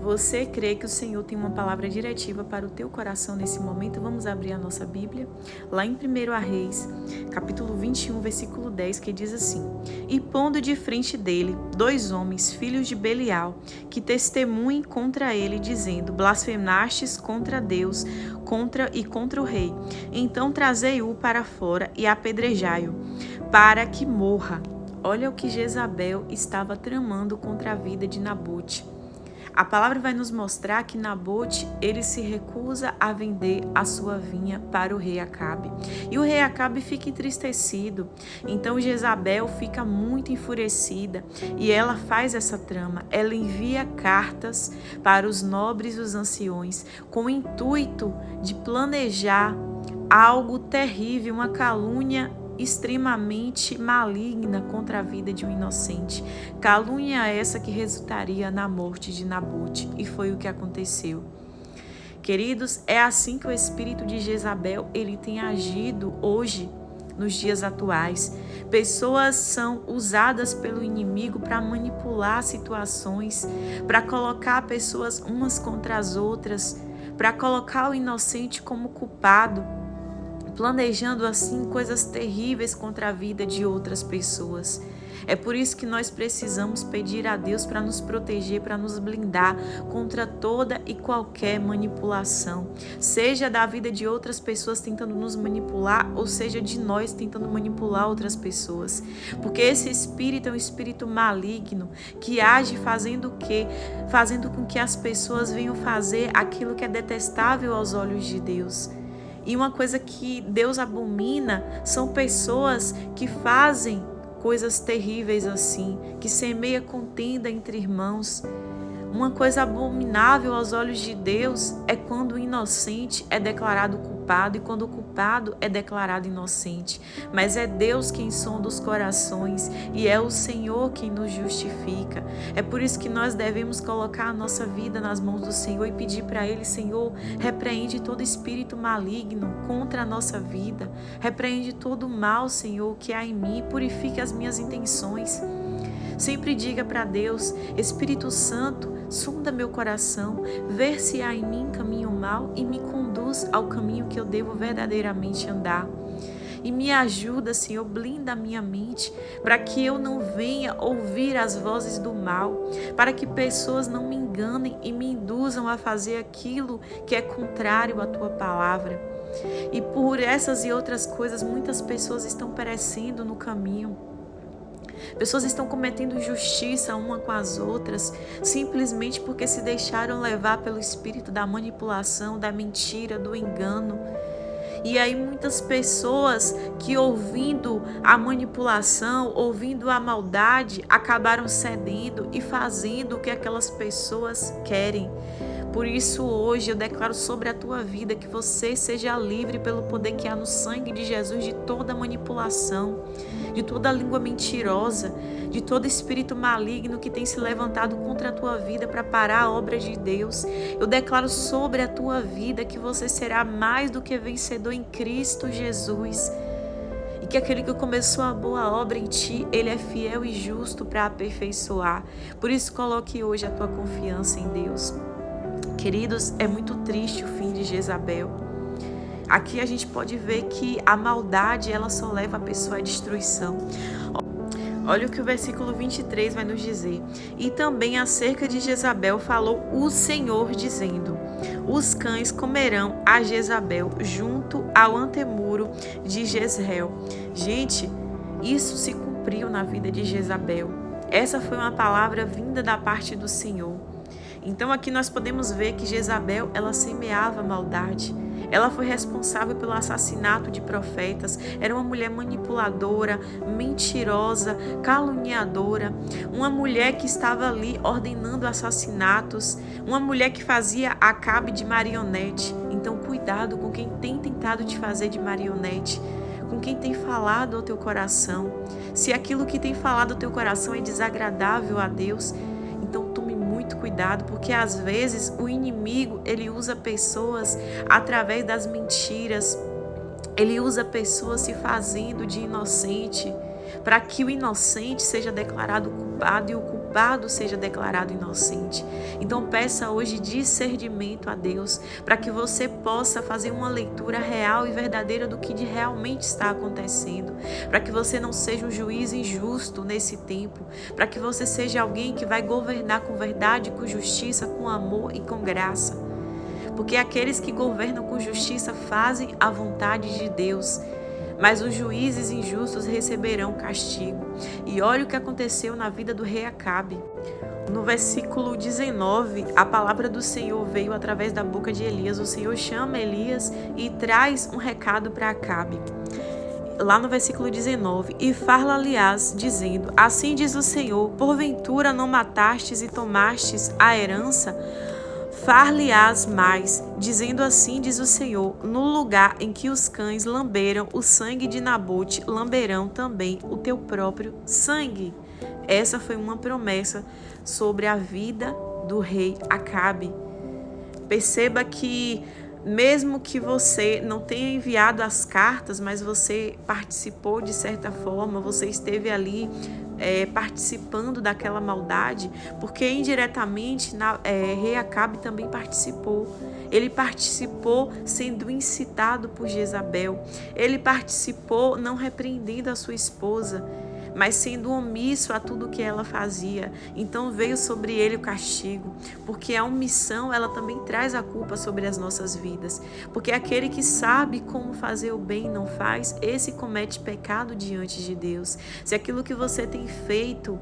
Você crê que o Senhor tem uma palavra diretiva para o teu coração nesse momento? Vamos abrir a nossa Bíblia, lá em 1 Reis, capítulo 21, versículo 10, que diz assim: E pondo de frente dele 2 homens, filhos de Belial, que testemunhem contra ele, dizendo: Blasfemastes contra Deus, contra o rei. Então trazei-o para fora e apedrejai-o, para que morra. Olha o que Jezabel estava tramando contra a vida de Nabote. A palavra vai nos mostrar que Nabote, ele se recusa a vender a sua vinha para o rei Acabe. E o rei Acabe fica entristecido. Então Jezabel fica muito enfurecida e ela faz essa trama. Ela envia cartas para os nobres e os anciões com o intuito de planejar algo terrível, uma calúnia extremamente maligna contra a vida de um inocente. Calúnia essa que resultaria na morte de Nabote, e foi o que aconteceu. Queridos, é assim que o espírito de Jezabel ele tem agido hoje, nos dias atuais. Pessoas são usadas pelo inimigo para manipular situações, para colocar pessoas umas contra as outras, para colocar o inocente como culpado, planejando assim coisas terríveis contra a vida de outras pessoas. É por isso que nós precisamos pedir a Deus para nos proteger, para nos blindar contra toda e qualquer manipulação, seja da vida de outras pessoas tentando nos manipular, ou seja de nós tentando manipular outras pessoas. Porque esse espírito é um espírito maligno que age fazendo o quê? Fazendo com que as pessoas venham fazer aquilo que é detestável aos olhos de Deus. E uma coisa que Deus abomina são pessoas que fazem coisas terríveis assim, que semeia contenda entre irmãos. Uma coisa abominável aos olhos de Deus é quando o inocente é declarado culpado e quando o culpado é declarado inocente. Mas é Deus quem sonda os corações e é o Senhor quem nos justifica. É por isso que nós devemos colocar a nossa vida nas mãos do Senhor e pedir para Ele: Senhor, repreende todo espírito maligno contra a nossa vida. Repreende todo o mal, Senhor, que há em mim. Purifique as minhas intenções. Sempre diga para Deus: Espírito Santo, sonda meu coração, vê se há em mim caminho mau e me conduz ao caminho que eu devo verdadeiramente andar. E me ajuda, Senhor, blinda a minha mente, para que eu não venha ouvir as vozes do mal, para que pessoas não me enganem e me induzam a fazer aquilo que é contrário à Tua palavra. E por essas e outras coisas, muitas pessoas estão perecendo no caminho. Pessoas estão cometendo injustiça uma com as outras, simplesmente porque se deixaram levar pelo espírito da manipulação, da mentira, do engano. E aí muitas pessoas que ouvindo a manipulação, ouvindo a maldade, acabaram cedendo e fazendo o que aquelas pessoas querem. Por isso hoje eu declaro sobre a tua vida que você seja livre pelo poder que há no sangue de Jesus de toda manipulação, de toda língua mentirosa, de todo espírito maligno que tem se levantado contra a tua vida para parar a obra de Deus. Eu declaro sobre a tua vida que você será mais do que vencedor em Cristo Jesus. E que aquele que começou a boa obra em ti, ele é fiel e justo para aperfeiçoar. Por isso coloque hoje a tua confiança em Deus. Queridos, é muito triste o fim de Jezabel. Aqui a gente pode ver que a maldade, ela só leva a pessoa à destruição. Olha o que o versículo 23 vai nos dizer. E também acerca de Jezabel falou o Senhor, dizendo: os cães comerão a Jezabel junto ao antemuro de Jezreel. Gente, isso se cumpriu na vida de Jezabel. Essa foi uma palavra vinda da parte do Senhor. Então aqui nós podemos ver que Jezabel, ela semeava maldade. Ela foi responsável pelo assassinato de profetas. Era uma mulher manipuladora, mentirosa, caluniadora. Uma mulher que estava ali ordenando assassinatos. Uma mulher que fazia Acabe de marionete. Então cuidado com quem tem tentado te fazer de marionete. Com quem tem falado ao teu coração. Se aquilo que tem falado ao teu coração é desagradável a Deus, então tome muito cuidado, porque às vezes o inimigo, ele usa pessoas através das mentiras. Ele usa pessoas se fazendo de inocente, para que o inocente seja declarado culpado e o culpado culpado seja declarado inocente. Então peça hoje discernimento a Deus, para que você possa fazer uma leitura real e verdadeira do que realmente está acontecendo, para que você não seja um juiz injusto nesse tempo, para que você seja alguém que vai governar com verdade, com justiça, com amor e com graça. Porque aqueles que governam com justiça fazem a vontade de Deus, mas os juízes injustos receberão castigo. E olha o que aconteceu na vida do rei Acabe. No versículo 19, a palavra do Senhor veio através da boca de Elias. O Senhor chama Elias e traz um recado para Acabe. Lá no versículo 19, e fala-lhe-ás, dizendo, assim diz o Senhor, porventura não matastes e tomastes a herança? Far-lhe-ás mais, dizendo assim diz o Senhor, no lugar em que os cães lamberam o sangue de Nabote, lamberão também o teu próprio sangue. Essa foi uma promessa sobre a vida do rei Acabe. Perceba que mesmo que você não tenha enviado as cartas, mas você participou de certa forma, você esteve ali participando daquela maldade, porque indiretamente rei Acabe também participou. Ele participou sendo incitado por Jezabel. Ele participou não repreendendo a sua esposa, mas sendo omisso a tudo que ela fazia. Então veio sobre ele o castigo, porque a omissão ela também traz a culpa sobre as nossas vidas, porque aquele que sabe como fazer o bem e não faz, esse comete pecado diante de Deus. Se aquilo que você tem feito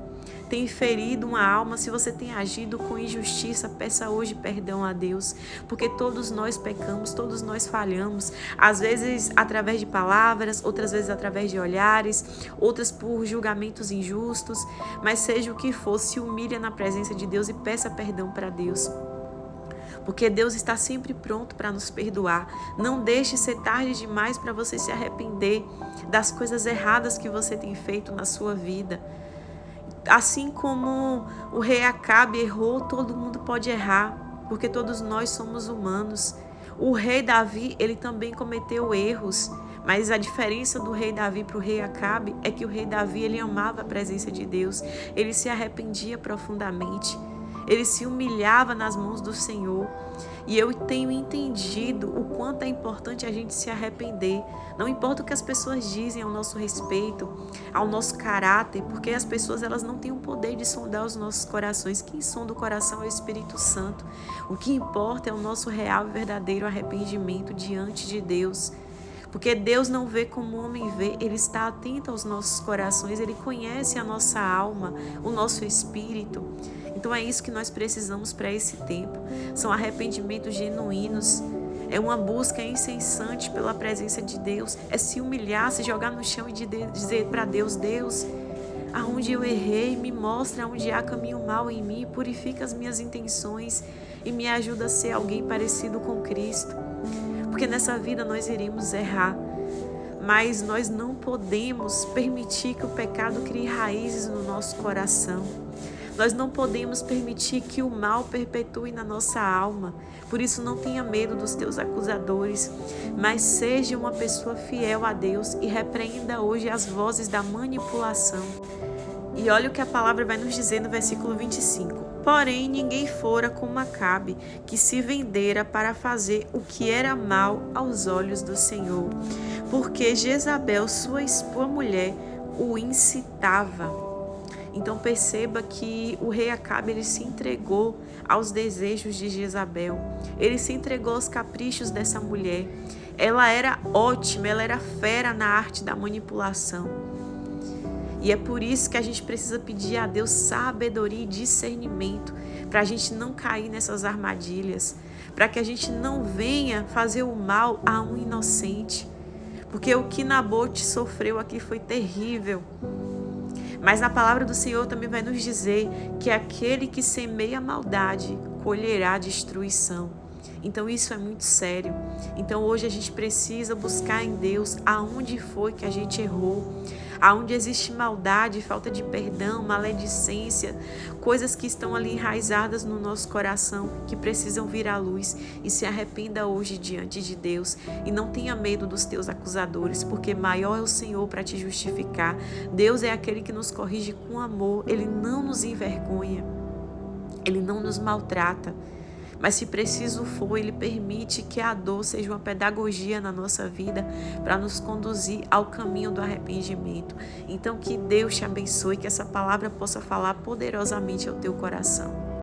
tem ferido uma alma, se você tem agido com injustiça, peça hoje perdão a Deus, porque todos nós pecamos, todos nós falhamos, às vezes através de palavras, outras vezes através de olhares, outras por julgamentos injustos, mas seja o que for, se humilha na presença de Deus e peça perdão para Deus. Porque Deus está sempre pronto para nos perdoar. Não deixe ser tarde demais para você se arrepender das coisas erradas que você tem feito na sua vida. Assim como o rei Acabe errou, todo mundo pode errar, porque todos nós somos humanos. O rei Davi, ele também cometeu erros, mas a diferença do rei Davi para o rei Acabe é que o rei Davi, ele amava a presença de Deus, ele se arrependia profundamente, ele se humilhava nas mãos do Senhor. E eu tenho entendido o quanto é importante a gente se arrepender. Não importa o que as pessoas dizem ao nosso respeito, ao nosso caráter, porque as pessoas elas não têm o poder de sondar os nossos corações. Quem sonda o coração é o Espírito Santo. O que importa é o nosso real e verdadeiro arrependimento diante de Deus. Porque Deus não vê como o homem vê, Ele está atento aos nossos corações, Ele conhece a nossa alma, o nosso espírito. Então é isso que nós precisamos para esse tempo. São arrependimentos genuínos. É uma busca incessante pela presença de Deus. É se humilhar, se jogar no chão e dizer para Deus, Deus, aonde eu errei, me mostra onde há caminho mau em mim, purifica as minhas intenções e me ajuda a ser alguém parecido com Cristo. Porque nessa vida nós iremos errar, mas nós não podemos permitir que o pecado crie raízes no nosso coração. Nós não podemos permitir que o mal perpetue na nossa alma. Por isso não tenha medo dos teus acusadores, mas seja uma pessoa fiel a Deus e repreenda hoje as vozes da manipulação. E olha o que a palavra vai nos dizer no versículo 25. Porém, ninguém fora como Acabe, que se vendera para fazer o que era mal aos olhos do Senhor, porque Jezabel, sua mulher, o incitava. Então perceba que o rei Acabe ele se entregou aos desejos de Jezabel. Ele se entregou aos caprichos dessa mulher. Ela era ótima, ela era fera na arte da manipulação. E é por isso que a gente precisa pedir a Deus sabedoria e discernimento, para a gente não cair nessas armadilhas, para que a gente não venha fazer o mal a um inocente. Porque o que Nabote sofreu aqui foi terrível. Mas na palavra do Senhor também vai nos dizer que aquele que semeia maldade colherá destruição. Então isso é muito sério. Então hoje a gente precisa buscar em Deus aonde foi que a gente errou, aonde existe maldade, falta de perdão, maledicência, coisas que estão ali enraizadas no nosso coração, que precisam vir à luz. E se arrependa hoje diante de Deus e não tenha medo dos teus acusadores, porque maior é o Senhor para te justificar. Deus é aquele que nos corrige com amor, Ele não nos envergonha, Ele não nos maltrata. Mas se preciso for, Ele permite que a dor seja uma pedagogia na nossa vida para nos conduzir ao caminho do arrependimento. Então que Deus te abençoe, que essa palavra possa falar poderosamente ao teu coração.